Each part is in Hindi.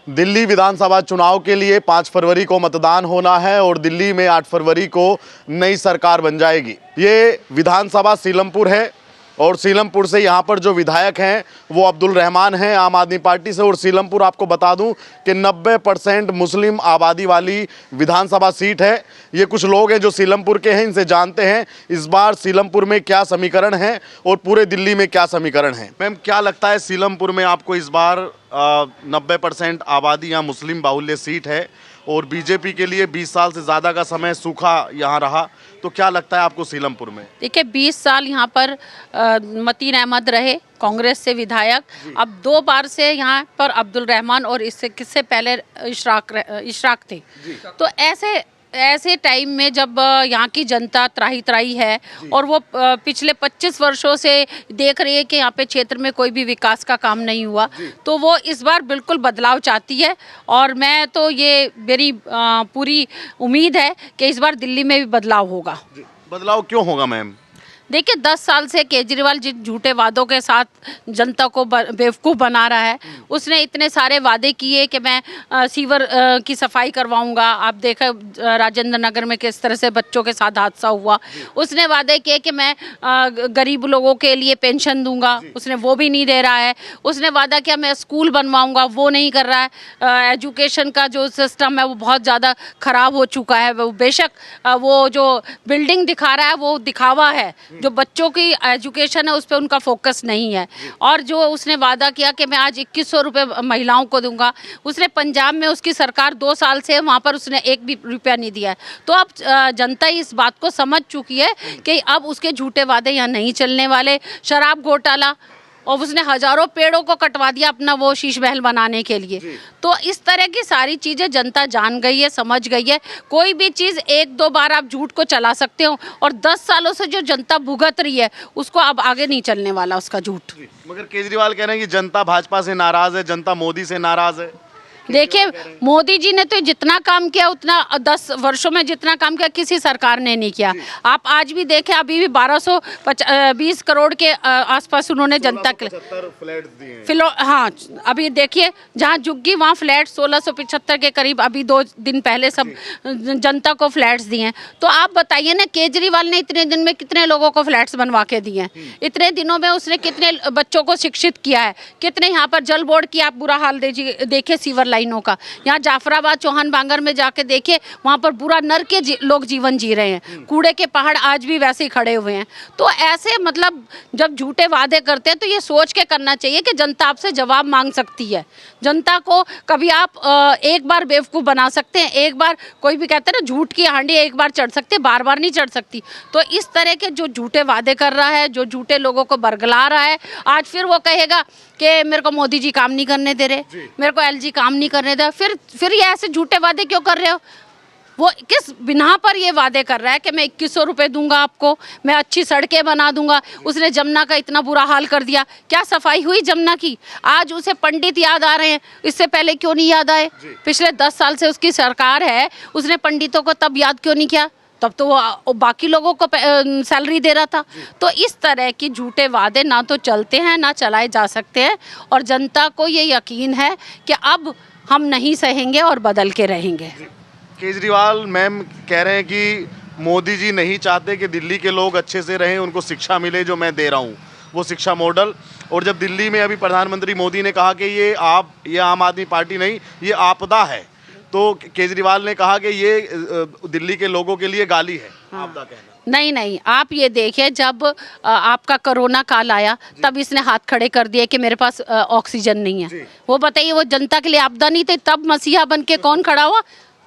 दिल्ली विधानसभा चुनाव के लिए 5 फरवरी को मतदान होना है और दिल्ली में 8 फरवरी को नई सरकार बन जाएगी। ये विधानसभा सीलमपुर है और सीलमपुर से यहाँ पर जो विधायक हैं वो अब्दुल रहमान हैं आम आदमी पार्टी से। और सीलमपुर आपको बता दूं कि 90% मुस्लिम आबादी वाली विधानसभा सीट है। ये कुछ लोग हैं जो सीलमपुर के हैं, इनसे जानते हैं इस बार सीलमपुर में क्या समीकरण है और पूरे दिल्ली में क्या समीकरण है। मैम, क्या लगता है सीलमपुर में आपको इस बार 90% आबादी यहाँ मुस्लिम बाहुल्य सीट है और बीजेपी के लिए 20 साल से ज़्यादा का समय सूखा यहाँ रहा, तो क्या लगता है आपको सीलमपुर में? देखिए, 20 साल यहाँ पर मतीन अहमद रहे कांग्रेस से विधायक, अब 2 बार से यहाँ पर अब्दुल रहमान और इससे किससे पहले इशराक थे। तो ऐसे टाइम में जब यहाँ की जनता त्राही त्राही है और वो पिछले 25 वर्षों से देख रही है कि यहाँ पे क्षेत्र में कोई भी विकास का काम नहीं हुआ, तो वो इस बार बिल्कुल बदलाव चाहती है। और मैं तो ये मेरी पूरी उम्मीद है कि इस बार दिल्ली में भी बदलाव होगा। बदलाव क्यों होगा मैम? देखिए, 10 साल से केजरीवाल जिन झूठे वादों के साथ जनता को बेवकूफ़ बना रहा है, उसने इतने सारे वादे किए कि मैं सीवर की सफाई करवाऊंगा। आप देखा राजेंद्र नगर में किस तरह से बच्चों के साथ हादसा हुआ। उसने वादे किए कि मैं गरीब लोगों के लिए पेंशन दूंगा, उसने वो भी नहीं दे रहा है। उसने वादा किया मैं स्कूल बनवाऊंगा, वो नहीं कर रहा है। एजुकेशन का जो सिस्टम है वो बहुत ज़्यादा ख़राब हो चुका है। वो बेशक वो जो बिल्डिंग दिखा रहा है वो दिखावा है, जो बच्चों की एजुकेशन है उस पर उनका फोकस नहीं है। और जो उसने वादा किया कि मैं आज 2100 रुपये महिलाओं को दूंगा, उसने पंजाब में उसकी सरकार 2 साल से वहाँ पर उसने 1 भी रुपया नहीं दिया है। तो अब जनता इस बात को समझ चुकी है कि अब उसके झूठे वादे यहाँ नहीं चलने वाले। शराब घोटाला, और उसने हजारों पेड़ों को कटवा दिया अपना वो शीश महल बनाने के लिए। तो इस तरह की सारी चीज़ें जनता जान गई है, समझ गई है। कोई भी चीज़ 1-2 बार आप झूठ को चला सकते हो, और 10 सालों से जो जनता भुगत रही है उसको अब आगे नहीं चलने वाला उसका झूठ। मगर केजरीवाल कह रहे हैं कि जनता भाजपा से नाराज है, जनता मोदी से नाराज है। देखिए, मोदी जी ने तो जितना काम किया उतना 10 वर्षों में जितना काम किया किसी सरकार ने नहीं किया। आप आज भी देखें, अभी भी 1220 करोड़ के आसपास उन्होंने जनता के फ्लैट्स दिए। हाँ, अभी देखिए जहाँ झुग्गी वहाँ फ्लैट 1675 के करीब अभी 2 दिन पहले सब जनता को फ्लैट्स दिए हैं। तो आप बताइए ना, केजरीवाल ने इतने दिन में कितने लोगों को फ्लैट्स बनवा के दिए हैं? इतने दिनों में उसने कितने बच्चों को शिक्षित किया है? कितने यहाँ पर जल बोर्ड की आप बुरा हाल देखिए, सीवर लाइनों का। यहाँ जाफराबाद चौहान बांगर में जाके देखिए, वहाँ पर बुरा नर के लोग जीवन जी रहे हैं। कूड़े के पहाड़ आज भी वैसे ही खड़े हुए हैं। तो ऐसे मतलब जब झूठे वादे करते हैं तो ये सोच के करना चाहिए कि जनता आपसे जवाब मांग सकती है। जनता को कभी आप एक बार बेवकूफ़ बना सकते हैं, एक बार कोई भी कहते हैं ना झूठ की हांडी एक बार चढ़ सकती है, बार बार नहीं चढ़ सकती। तो इस तरह के जो झूठे वादे कर रहा है, जो झूठे लोगों को बरगला रहा है, आज फिर वो कहेगा कि मेरे को मोदी जी काम नहीं करने दे रहे, मेरे को एलजी काम नहीं करने दे। फिर ये ऐसे झूठे वादे क्यों कर रहे हो? वो किस बिना पर ये वादे कर रहा है कि मैं 2100 रुपये दूंगा आपको, मैं अच्छी सड़कें बना दूंगा। उसने जमुना का इतना बुरा हाल कर दिया, क्या सफाई हुई जमुना की? आज उसे पंडित याद आ रहे हैं, इससे पहले क्यों नहीं याद आए? पिछले 10 साल से उसकी सरकार है, उसने पंडितों को तब याद क्यों नहीं किया? तब तो वो बाकी लोगों को सैलरी दे रहा था। तो इस तरह की झूठे वादे ना तो चलते हैं ना चलाए जा सकते हैं, और जनता को ये यकीन है कि अब हम नहीं सहेंगे और बदल के रहेंगे। केजरीवाल मैम कह रहे हैं कि मोदी जी नहीं चाहते कि दिल्ली के लोग अच्छे से रहें, उनको शिक्षा मिले जो मैं दे रहा हूँ, वो शिक्षा मॉडल। और जब दिल्ली में अभी प्रधानमंत्री मोदी ने कहा कि ये आम आदमी पार्टी नहीं, ये आपदा है, तो केजरीवाल ने कहा कि ये दिल्ली के लोगों के लिए गाली है। आपदा कहना नहीं, आप ये देखिए, जब आपका कोरोना काल आया तब इसने हाथ खड़े कर दिए कि मेरे पास ऑक्सीजन नहीं है। वो बताइए, वो जनता के लिए आपदा नहीं थे? तब मसीहा बन के कौन खड़ा हुआ?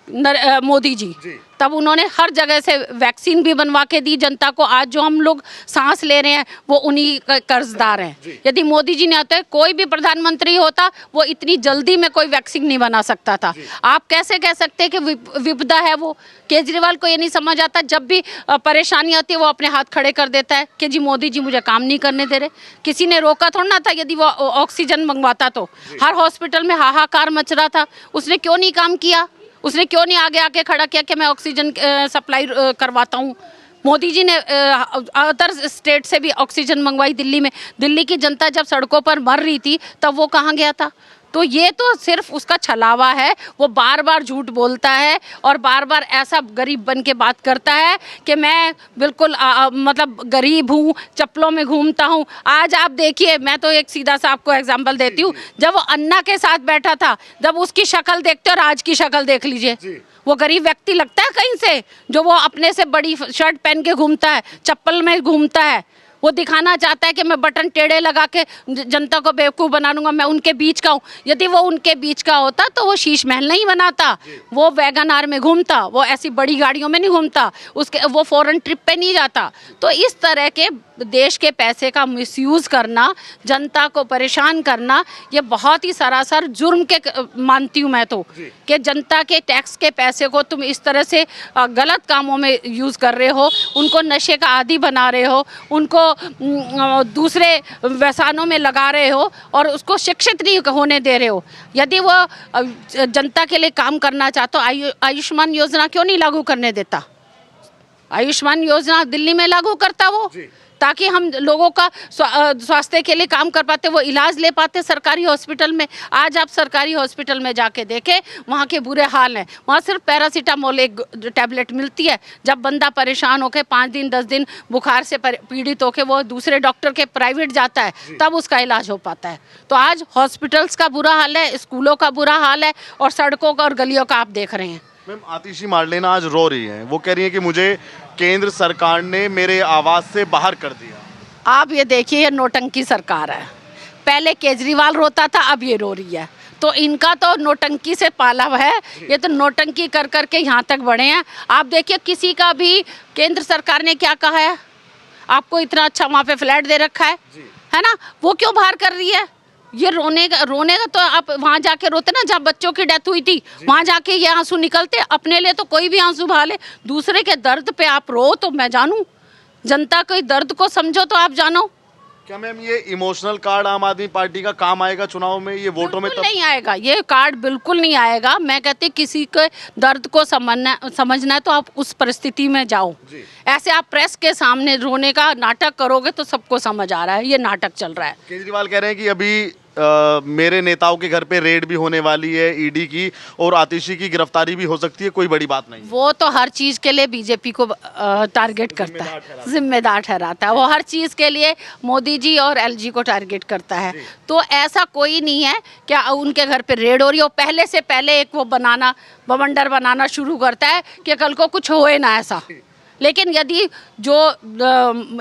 मोदी जी। तब उन्होंने हर जगह से वैक्सीन भी बनवा के दी जनता को। आज जो हम लोग सांस ले रहे हैं वो उन्हीं का कर्जदार हैं। यदि मोदी जी ने आते, कोई भी प्रधानमंत्री होता, वो इतनी जल्दी में कोई वैक्सीन नहीं बना सकता था। आप कैसे कह सकते हैं कि विपदा है वो? केजरीवाल को ये नहीं समझ आता, जब भी परेशानी आती है वो अपने हाथ खड़े कर देता है कि जी मोदी जी मुझे काम नहीं करने दे रहे। किसी ने रोका थोड़ा ना था। यदि वो ऑक्सीजन मंगवाता तो हर हॉस्पिटल में हाहाकार मच रहा था। उसने क्यों नहीं काम किया? उसने क्यों नहीं आगे आके खड़ा किया कि मैं ऑक्सीजन सप्लाई करवाता हूँ? मोदी जी ने अदर स्टेट से भी ऑक्सीजन मंगवाई दिल्ली में। दिल्ली की जनता जब सड़कों पर मर रही थी तब वो कहाँ गया था? तो ये तो सिर्फ उसका छलावा है। वो बार बार झूठ बोलता है और बार बार ऐसा गरीब बन के बात करता है कि मैं बिल्कुल मतलब गरीब हूँ, चप्पलों में घूमता हूँ। आज आप देखिए, मैं तो एक सीधा सा आपको एग्जाम्पल देती हूँ। जब वो अन्ना के साथ बैठा था, जब उसकी शक्ल देखते और आज की शक्ल देख लीजिए, वो गरीब व्यक्ति लगता है कहीं से, जो वो अपने से बड़ी शर्ट पहन के घूमता है, चप्पल में घूमता है। वो दिखाना चाहता है कि मैं बटन टेढ़े लगा के जनता को बेवकूफ़ बना दूंगा, मैं उनके बीच का हूँ। यदि वो उनके बीच का होता तो वो शीश महल नहीं बनाता, वो वैगन आर में घूमता, वो ऐसी बड़ी गाड़ियों में नहीं घूमता, वो फॉरेन ट्रिप पे नहीं जाता। तो इस तरह के देश के पैसे का मिसयूज़ करना, जनता को परेशान करना, ये बहुत ही सरासर जुर्म के मानती हूँ मैं तो, कि जनता के टैक्स के पैसे को तुम इस तरह से गलत कामों में यूज़ कर रहे हो, उनको नशे का आदी बना रहे हो, उनको दूसरे व्यसनों में लगा रहे हो और उसको शिक्षित नहीं होने दे रहे हो। यदि वो जनता के लिए काम करना चाहते हो, आयुष्मान योजना क्यों नहीं लागू करने देता? आयुष्मान योजना दिल्ली में लागू करता वो, ताकि हम लोगों का स्वास्थ्य के लिए काम कर पाते, वो इलाज ले पाते सरकारी हॉस्पिटल में। आज आप सरकारी हॉस्पिटल में जाके देखें, वहाँ के बुरे हाल हैं। वहाँ सिर्फ पैरासीटामोल एक टैबलेट मिलती है। जब बंदा परेशान होकर 5 दिन 10 दिन बुखार से पीड़ित होकर वो दूसरे डॉक्टर के प्राइवेट जाता है, तब उसका इलाज हो पाता है। तो आज हॉस्पिटल्स का बुरा हाल है, स्कूलों का बुरा हाल है और सड़कों का और गलियों का आप देख रहे हैं। मैम, आतिशी मार्लेना आज रो रही हैं। वो कह रही हैं कि मुझे केंद्र सरकार ने मेरे आवास से बाहर कर दिया। आप ये देखिए, ये नोटंकी सरकार है। पहले केजरीवाल रोता था, अब ये रो रही है। तो इनका तो नोटंकी से पाला है, ये तो नोटंकी कर कर के यहाँ तक बढ़े हैं। आप देखिए, किसी का भी केंद्र सरकार ने क्या कहा है, आपको इतना अच्छा वहाँ पे फ्लैट दे रखा है ना, वो क्यों बाहर कर रही है? ये रोने का तो आप वहाँ जाके रोते ना, जहाँ बच्चों की डेथ हुई थी, वहाँ जाके ये आंसू निकलते। अपने लिए तो कोई भी आंसू बहा ले, दूसरे के दर्द पे आप रो तो मैं जानूं, जनता के दर्द को समझो तो आप जानो। क्या मैम ये इमोशनल कार्ड आम आदमी पार्टी का काम आएगा चुनाव में? ये वोटों में बिल्कुल नहीं आएगा, ये कार्ड बिल्कुल नहीं आएगा। मैं कहती किसी के दर्द को समझना है तो आप उस परिस्थिति में जाओ। ऐसे आप प्रेस के सामने रोने का नाटक करोगे तो सबको समझ आ रहा है ये नाटक चल रहा है। केजरीवाल कह रहे हैं कि अभी मेरे नेताओं के घर पे रेड भी होने वाली है ईडी की, और आतिशी की गिरफ्तारी भी हो सकती है, कोई बड़ी बात नहीं। वो तो हर चीज के लिए बीजेपी को टारगेट करता है, जिम्मेदार ठहराता है। वो हर चीज के लिए मोदी जी और एलजी को टारगेट करता है। तो ऐसा कोई नहीं है क्या उनके घर पे रेड हो रही हो। पहले से पहले एक वो बवंडर बनाना शुरू करता है कि कल को कुछ होए ना ऐसा। लेकिन यदि जो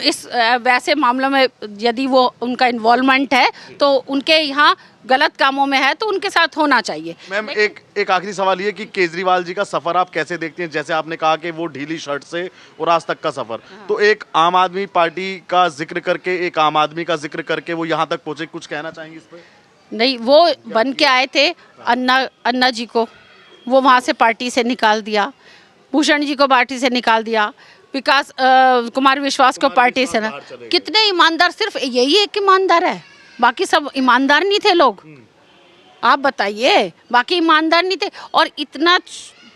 इस वैसे मामलों में यदि वो उनका इन्वॉल्वमेंट है तो उनके यहाँ गलत कामों में है तो उनके साथ होना चाहिए। मैम, एक आखिरी सवाल ये कि केजरीवाल जी का सफर आप कैसे देखते हैं? जैसे आपने कहा कि वो ढीली शर्ट से और आज तक का सफर, तो एक आम आदमी पार्टी का जिक्र करके, एक आम आदमी का जिक्र करके वो यहाँ तक पहुंचे, कुछ कहना चाहेंगे इस पर? नहीं, वो बन के आए थे अन्ना जी को, वो वहाँ से पार्टी से निकाल दिया, भूषण जी को पार्टी से निकाल दिया, विकास कुमार विश्वास को पार्टी से ना। कितने ईमानदार, सिर्फ यही एक ईमानदार है, बाकी सब ईमानदार नहीं थे लोग। आप बताइए, बाकी ईमानदार नहीं थे। और इतना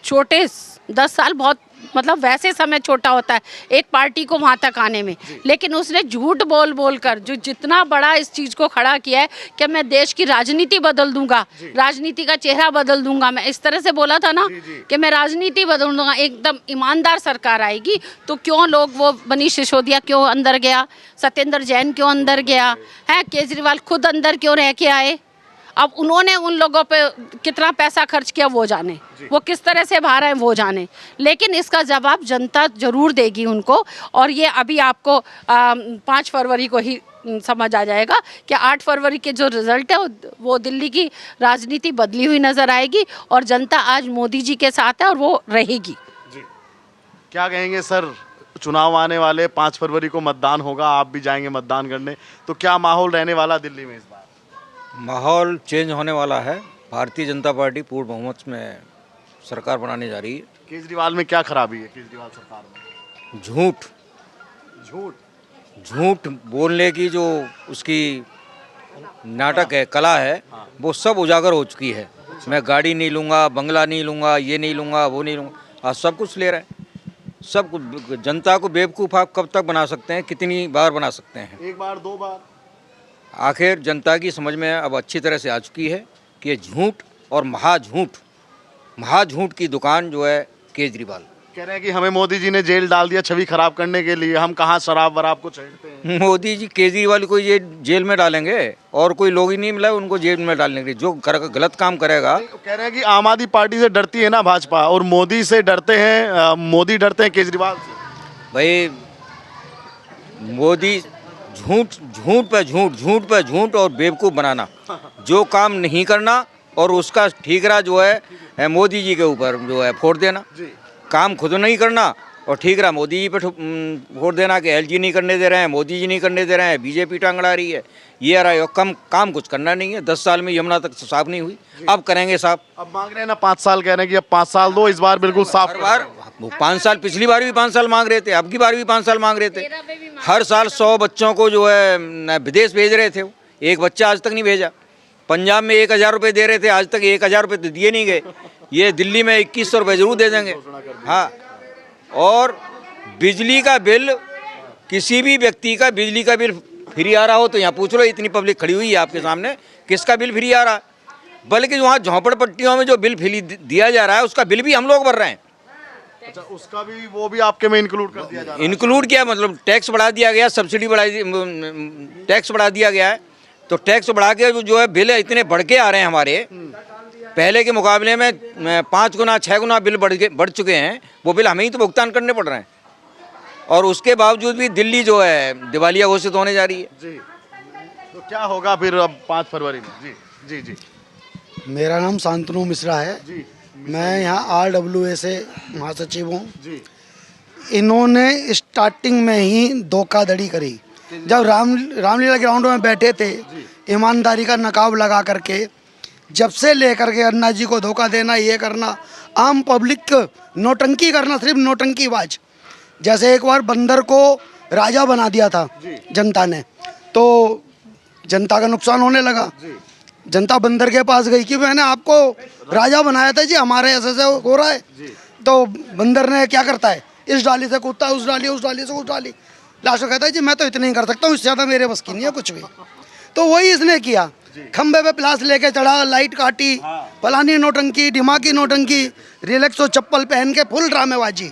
छोटे 10 साल बहुत मतलब वैसे समय छोटा होता है एक पार्टी को वहाँ तक आने में, लेकिन उसने झूठ बोल कर जो जितना बड़ा इस चीज़ को खड़ा किया है कि मैं देश की राजनीति बदल दूंगा, राजनीति का चेहरा बदल दूंगा। मैं इस तरह से बोला था ना कि मैं राजनीति बदल दूंगा, एकदम ईमानदार सरकार आएगी। तो क्यों लोग, वो मनीष सिसोदिया क्यों अंदर गया, सत्येंद्र जैन क्यों अंदर गया है, केजरीवाल खुद अंदर क्यों रह के आए? अब उन्होंने उन लोगों पे कितना पैसा खर्च किया वो जाने, वो किस तरह से बाहर आए वो जाने, लेकिन इसका जवाब जनता जरूर देगी उनको। और ये अभी आपको 5 फरवरी को ही समझ आ जाएगा कि 8 फरवरी के जो रिजल्ट है वो दिल्ली की राजनीति बदली हुई नजर आएगी और जनता आज मोदी जी के साथ है और वो रहेगी। क्या कहेंगे सर, चुनाव आने वाले 5 फरवरी को मतदान होगा, आप भी जाएंगे मतदान करने, तो क्या माहौल रहने वाला दिल्ली में इस बार? माहौल चेंज होने वाला है। भारतीय जनता पार्टी पूर्ण बहुमत में सरकार बनाने जा रही है। केजरीवाल में क्या खराबी है? केजरीवाल सरकार में झूठ बोलने की जो उसकी नाटक है, कला है, वो सब उजागर हो चुकी है। मैं गाड़ी नहीं लूँगा, बंगला नहीं लूँगा, ये नहीं लूँगा, वो नहीं लूँगा, आज सब कुछ ले रहे हैं। सब कुछ। जनता को बेवकूफ़ आप कब तक बना सकते हैं, कितनी बार बना सकते हैं? 1 बार 2 बार। आखिर जनता की समझ में अब अच्छी तरह से आ चुकी है कि ये झूठ और महाझूठ की दुकान जो है केजरीवाल। कह रहे हैं कि हमें मोदी जी ने जेल डाल दिया छवि खराब करने के लिए, हम कहाँ शराब वराब को छेड़ते हैं। मोदी जी केजरीवाल को ये जेल में डालेंगे और कोई लोग ही नहीं मिला उनको जेल में डालने के लिए। जो गलत काम करेगा। कह रहे हैं कि आम आदमी पार्टी से डरती है ना भाजपा, और मोदी से डरते हैं, मोदी डरते हैं केजरीवाल से। भाई मोदी झूठ पे झूठ और बेवकूफ़ बनाना, जो काम नहीं करना और उसका ठीकरा जो है मोदी जी के ऊपर जो है फोड़ देना। काम खुद नहीं करना और ठीकरा मोदी जी पे फोड़ देना कि एलजी नहीं करने दे रहे हैं, मोदी जी नहीं करने दे रहे हैं, बीजेपी टांग अड़ा रही है, ये आ रहा है। काम कुछ करना नहीं है। 10 साल में यमुना तक साफ नहीं हुई, अब करेंगे साफ। अब मांग रहे हैं ना 5 साल, कह रहे हैं कि अब 5 साल दो, इस बार बिल्कुल साफ। हर बार वो 5 साल, पिछली बार भी 5 साल मांग रहे थे, अब की बार भी 5 साल मांग रहे थे। हर साल 100 बच्चों को जो है विदेश भेज रहे थे, एक बच्चा आज तक नहीं भेजा। पंजाब में 1000 रुपये दे रहे थे, आज तक 1000 रुपये तो दिए नहीं गए। ये दिल्ली में 2100 रुपये जरूर दे देंगे। हाँ, और बिजली का बिल, किसी भी व्यक्ति का बिजली का बिल फ्री आ रहा हो तो यहाँ पूछ लो, इतनी पब्लिक खड़ी हुई है आपके सामने, किसका बिल फ्री आ रहा है। बल्कि वहाँ झोंपड़पट्टियों में जो बिल फ्री दिया जा रहा है उसका बिल भी हम लोग भर रहे हैं। अच्छा, उसका भी, वो भी आपके में इंक्लूड कर दिया जा रहा है। इंक्लूड किया मतलब टैक्स बढ़ा दिया गया, सब्सिडी टैक्स बढ़ा दिया गया है। तो टैक्स बढ़ा के जो है बिल इतने बढ़ के आ रहे हैं हमारे, पहले के मुकाबले में 5 गुना 6 गुना बिल बढ़ चुके हैं। वो बिल हमें ही तो भुगतान करने पड़ रहे हैं, और उसके बावजूद भी दिल्ली जो है दिवालिया घोषित होने जा रही है। जी, तो क्या होगा फिर अब 5 फरवरी में? जी जी जी। मेरा नाम शांतनु मिश्रा है जी मैं यहाँ RWA से महासचिव हूँ। जी। इन्होंने स्टार्टिंग में ही धोखाधड़ी करी। जब रामलीला ग्राउंड में बैठे थे, ईमानदारी का नकाब लगा करके, जब से लेकर के अन्ना जी को धोखा देना, ये करना, आम पब्लिक नौटंकी करना, सिर्फ नौटंकीबाज। जैसे एक बार बंदर को राजा बना दिया था जनता ने, तो जनता का नुकसान होने लगा। जनता बंदर के पास गई कि मैंने आपको राजा बनाया था जी, हमारे ऐसे हो रहा है। तो बंदर ने क्या करता है, इस डाली से कूदता है, उस डाली से उस डाली, लास्ट में कहता है जी मैं तो इतना ही कर सकता हूँ, इससे ज़्यादा मेरे बस की नहीं है कुछ भी। तो वही इसने किया, खंबे पे प्लास लेके चढ़ा, लाइट काटी, फलानी नौटंकी, दिमागी नौटंकी, रिलैक्सो चप्पल पहन के फुल ड्रामेबाजी।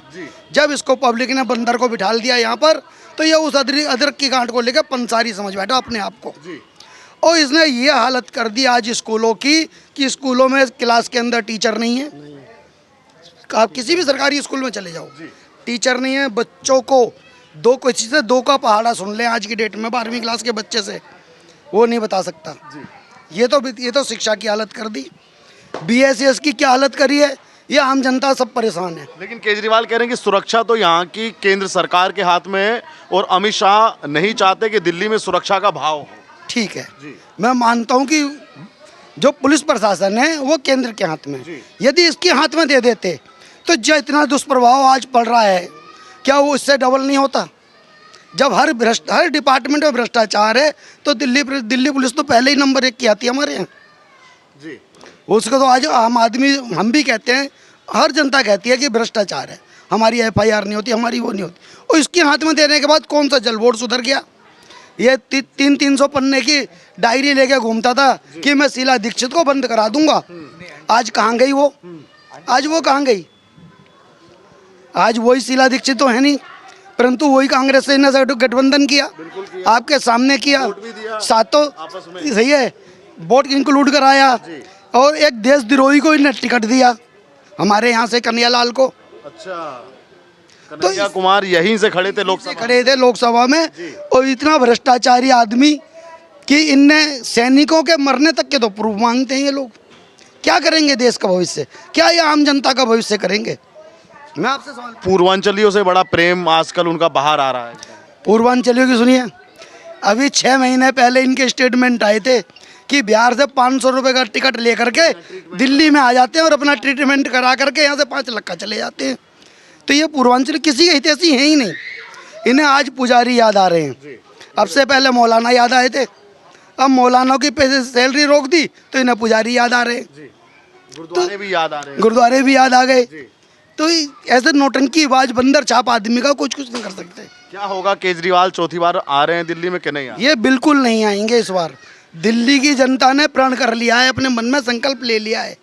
जब इसको पब्लिक ने बंदर को बिठा दिया यहाँ पर, तो ये उस अदरक की गांठ को लेकर पंसारी समझ बैठा अपने आप को। और इसने ये हालत कर दी आज स्कूलों की कि स्कूलों में क्लास के अंदर टीचर नहीं है। आप किसी भी सरकारी स्कूल में चले जाओ, टीचर नहीं है। बच्चों को किसी से 2 का पहाड़ा सुन ले आज की डेट में 12वीं क्लास के बच्चे से, वो नहीं बता सकता। ये तो शिक्षा की हालत कर दी। BSS की क्या हालत करी है, ये आम जनता सब परेशान है। लेकिन केजरीवाल कह रहे हैं कि सुरक्षा तो यहाँ की केंद्र सरकार के हाथ में है, और अमित शाह नहीं चाहते कि दिल्ली में सुरक्षा का भाव हो। ठीक है, मैं मानता हूँ कि जो पुलिस प्रशासन है वो केंद्र के हाथ में, यदि इसके हाथ में दे देते तो जो इतना दुष्प्रभाव आज पड़ रहा है, क्या वो इससे डबल नहीं होता? जब हर डिपार्टमेंट में भ्रष्टाचार है तो दिल्ली पुलिस तो पहले ही नंबर 1 की आती है हमारे यहाँ जी। उसको तो आज आम आदमी, हम भी कहते हैं, हर जनता कहती है कि भ्रष्टाचार है, हमारी FIR नहीं होती, हमारी वो नहीं होती। और इसके हाथ में देने के बाद कौन सा जल बोर्ड सुधर गया? ये 300 पन्ने की डायरी लेके घूमता था कि मैं शीला दीक्षित को बंद करा दूंगा। आज कहाँ गई वो? आज वो कहाँ गई? आज वही शीला दीक्षित तो है नहीं, परंतु वही कांग्रेस से गठबंधन किया, आपके सामने किया, सातों सही है, वोट इंक्लूड कराया, और एक देशद्रोही को इन्हें टिकट दिया हमारे यहाँ से, कन्हैयालाल को। अच्छा, कन्हैया कुमार यहीं से खड़े थे लोकसभा में, और इतना भ्रष्टाचारी आदमी कि इनने सैनिकों के मरने तक के तो प्रूफ मांगते हैं ये लोग। क्या करेंगे देश का भविष्य? क्या ये आम जनता का भविष्य करेंगे? मैं आपसे सवाल, पूर्वांचलियों से बड़ा प्रेम आजकल उनका बाहर आ रहा है। पूर्वांचलियों की सुनिए, अभी 6 महीने पहले इनके स्टेटमेंट आए थे कि बिहार से 500 रुपये का टिकट लेकर के दिल्ली में आ जाते हैं और अपना ट्रीटमेंट करा करके यहाँ से 5 लाख का चले जाते हैं। तो ये पूर्वांचल किसी के हितैषी हैं ही नहीं। इन्हें आज पुजारी याद आ रहे हैं, अब से पहले मौलाना याद आए थे, अब मौलाना की पैसे सैलरी रोक दी तो इन्हें पुजारी याद आ रहे हैं, गुरुद्वारे भी याद आ रहे हैं, गुरुद्वारे भी याद आ गए। तो ऐसे नौटंकीबाज बंदर छाप आदमी का कुछ नहीं कर सकते। क्या होगा? केजरीवाल चौथी बार आ रहे हैं दिल्ली में कि नहीं? ये बिल्कुल नहीं आएंगे इस बार। दिल्ली की जनता ने प्रण कर लिया है, अपने मन में संकल्प ले लिया है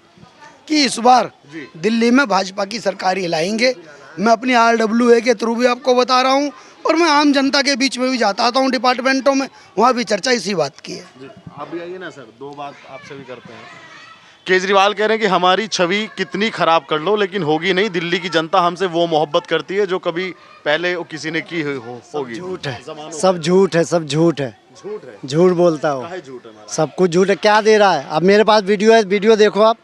कि इस बार दिल्ली में भाजपा की सरकार ही लाएंगे। मैं अपनी RWA के थ्रू भी आपको बता रहा हूँ और मैं आम जनता के बीच में भी जाता आता हूँ डिपार्टमेंटों में, वहाँ भी चर्चा इसी बात की है। आप भी आइए ना सर, दो बात आपसे भी करते हैं। केजरीवाल कह रहे हैं कि हमारी छवि कितनी खराब कर लो लेकिन होगी नहीं, दिल्ली की जनता हमसे वो मोहब्बत करती है जो कभी पहले किसी ने की होगी। झूठ है, सब झूठ है, सब झूठ है, झूठ है, झूठ बोलता हो, काहे झूठ है हमारा? सब कुछ झूठ है। क्या दे रहा है? अब मेरे पास वीडियो है, वीडियो देखो आप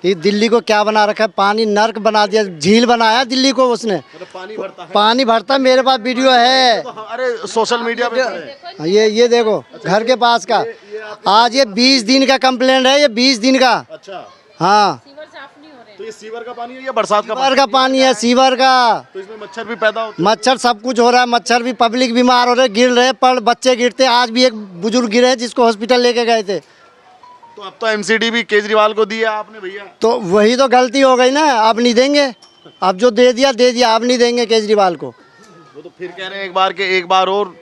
कि दिल्ली को क्या बना रखा है। पानी नर्क बना दिया, झील बनाया दिल्ली को उसने, मतलब पानी भरता है। पानी भरता है। मेरे पास वीडियो है, तो अरे सोशल मीडिया पे पड़े। ये देखो घर के पास का। आज ये 20 दिन का कंप्लेंट है, ये 20 दिन का। अच्छा, हाँ, तो ये सीवर का पानी है या बरसात का सीवर का पानी है, सीवर का। तो इसमें मच्छर भी पैदा होते मच्छर सब कुछ हो रहा है, मच्छर भी, पब्लिक बीमार हो रहे, गिर रहे, पर बच्चे गिरते। आज भी एक बुजुर्ग गिरे जिसको हॉस्पिटल लेके गए थे। तो अब तो MCD भी केजरीवाल को दिया आपने भैया। तो वही तो गलती हो गई ना, अब नहीं देंगे। अब जो दे दिया दे दिया, अब नहीं देंगे केजरीवाल को। वो तो फिर कह रहे हैं एक बार और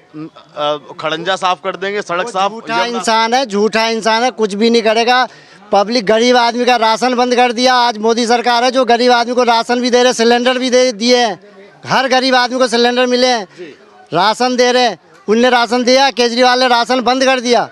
खड़ंजा साफ कर देंगे, सड़क साफ। झूठा इंसान है, झूठा इंसान है, कुछ भी नहीं करेगा। पब्लिक गरीब आदमी का राशन बंद कर दिया। आज मोदी सरकार है जो गरीब आदमी को राशन भी दे रहे, सिलेंडर भी दे दिए हैं। हर गरीब आदमी को सिलेंडर मिले हैं, राशन दे रहे। उनने राशन दिया, केजरीवाल ने राशन बंद कर दिया।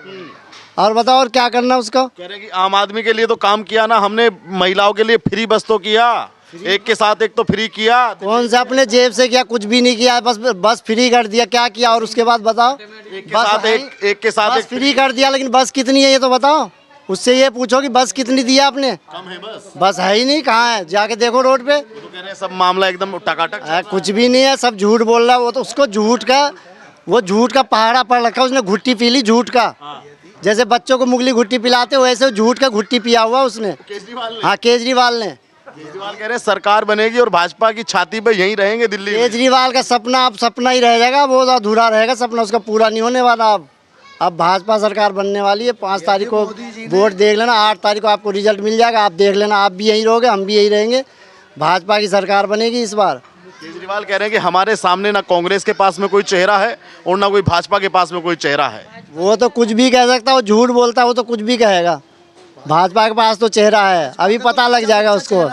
और बताओ और क्या करना उसको? कह रहे हैं कि आम आदमी के लिए तो काम किया ना हमने, महिलाओं के लिए फ्री बस तो किया, एक के साथ एक तो फ्री किया। कौन से अपने जेब से किया? कुछ भी नहीं किया, बस फ्री कर दिया। क्या किया? और उसके बाद बताओ। एक के साथ बस एक फ्री कर दिया, लेकिन बस कितनी है ये तो बताओ। उससे ये पूछो कि बस कितनी दिया आपने। कम है बस है ही नहीं, कहाँ है? जाके देखो रोड पे। तो कह रहे हैं सब मामला एकदम टकाटक। कुछ भी नहीं है, सब झूठ बोल रहा है। वो तो उसको झूठ का पहाड़ा पड़ रखा है। उसने घुट्टी पी ली झूठ का। जैसे बच्चों को मुगली घुट्टी पिलाते वैसे झूठ का घुट्टी पिया हुआ उसने। केजरीवाल ने। हाँ, केजरीवाल ने। केजरीवाल कह रहे हैं सरकार बनेगी और भाजपा की छाती पे यहीं रहेंगे दिल्ली में। केजरीवाल का सपना अब सपना ही रह जाएगा, वो अधूरा रहेगा सपना, उसका पूरा नहीं होने वाला। अब भाजपा सरकार बनने वाली है। 5 तारीख को वोट देख लेना, 8 तारीख को आपको रिजल्ट मिल जाएगा। आप देख लेना, आप भी यहीं रहोगे, हम भी यहीं रहेंगे। भाजपा की सरकार बनेगी इस बार। केजरीवाल कह रहे हैं कि हमारे सामने ना कांग्रेस के पास में कोई चेहरा है और ना कोई भाजपा के पास में कोई चेहरा है। वो तो कुछ भी कह सकता है, वो झूठ बोलता है, वो तो कुछ भी कहेगा। भाजपा के पास तो चेहरा है, अभी पता लग जाएगा उसको।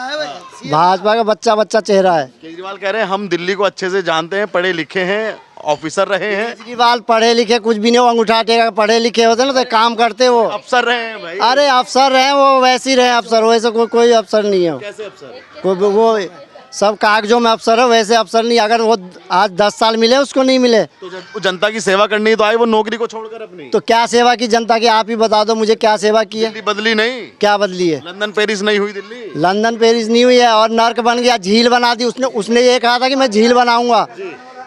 भाजपा का बच्चा चेहरा है। केजरीवाल कह रहे हैं हम दिल्ली को अच्छे से जानते हैं, पढ़े लिखे हैं, ऑफिसर रहे हैं। केजरीवाल पढ़े लिखे कुछ भी नहीं, वो अंगूठा टेका। पढ़े लिखे होते ना तो काम करते वो। अफसर रहे हैं भाई। अरे अफसर रहे वो, वैसे ही रहे अफसर, वैसे कोई अफसर नहीं है। कैसे अफसर? वो सब कागजों में अफसर है, वैसे अफसर नहीं। अगर वो आज 10 साल मिले उसको नहीं मिले तो जनता की सेवा करनी तो आई वो नौकरी को छोड़कर अपनी। तो क्या सेवा की जनता की? आप ही बता दो मुझे, क्या सेवा की है? दिल्ली बदली नहीं, क्या बदली है? लंदन पेरिस नहीं हुई दिल्ली। लंदन पेरिस नहीं हुई है, और नर्क बन गया, झील बना दी उसने ये कहा था कि मैं झील बनाऊंगा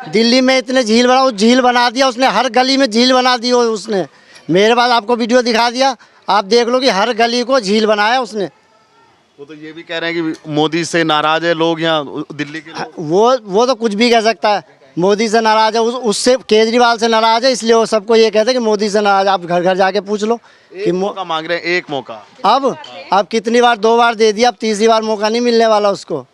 दिल्ली में। इतने झील बना, झील बना दिया उसने, हर गली में झील बना दी उसने। मेरे पास आपको वीडियो दिखा दिया, आप देख लो कि हर गली को झील बनाया उसने। वो तो ये भी कह रहे हैं कि मोदी से नाराज है लोग, यहाँ दिल्ली के लोग। वो तो कुछ भी कह सकता है। मोदी से नाराज है, उससे केजरीवाल से नाराज है, इसलिए वो सबको ये कहते हैं कि मोदी से नाराज। आप घर घर जाके पूछ लो कि मौका मांग रहे हैं, एक मौका। अब कितनी बार? 2 बार दे दिया, अब तीसरी बार मौका नहीं मिलने वाला उसको,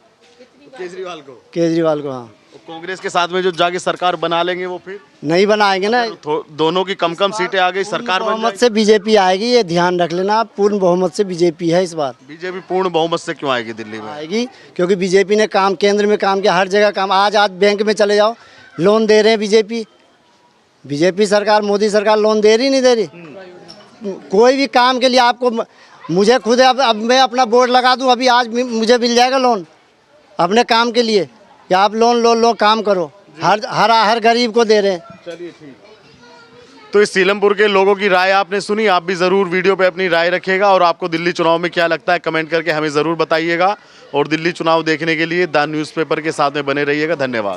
केजरीवाल को। हाँ, कांग्रेस के साथ में जो जाके सरकार बना लेंगे वो फिर नहीं बनाएंगे ना। दोनों की कम सीटें आ गई, सरकार बन बहुमत से बीजेपी आएगी, ये ध्यान रख लेना आप। पूर्ण बहुमत से बीजेपी है इस बार। बीजेपी पूर्ण बहुमत से क्यों आएगी दिल्ली में? आएगी क्योंकि बीजेपी ने काम, केंद्र में काम किया, हर जगह काम। आज बैंक में चले जाओ, लोन दे रहे हैं बीजेपी सरकार, मोदी सरकार लोन दे रही नहीं दे रही। कोई भी काम के लिए आपको, मुझे खुद अब मैं अपना बोर्ड लगा दूं, अभी आज मुझे मिल जाएगा लोन अपने काम के लिए, या आप लोन लो काम करो। हर गरीब को दे रहे हैं। चलिए ठीक। तो इस सीलमपुर के लोगों की राय आपने सुनी, आप भी ज़रूर वीडियो पे अपनी राय रखिएगा और आपको दिल्ली चुनाव में क्या लगता है कमेंट करके हमें ज़रूर बताइएगा। और दिल्ली चुनाव देखने के लिए द न्यूज़पेपर के साथ में बने रहिएगा। धन्यवाद।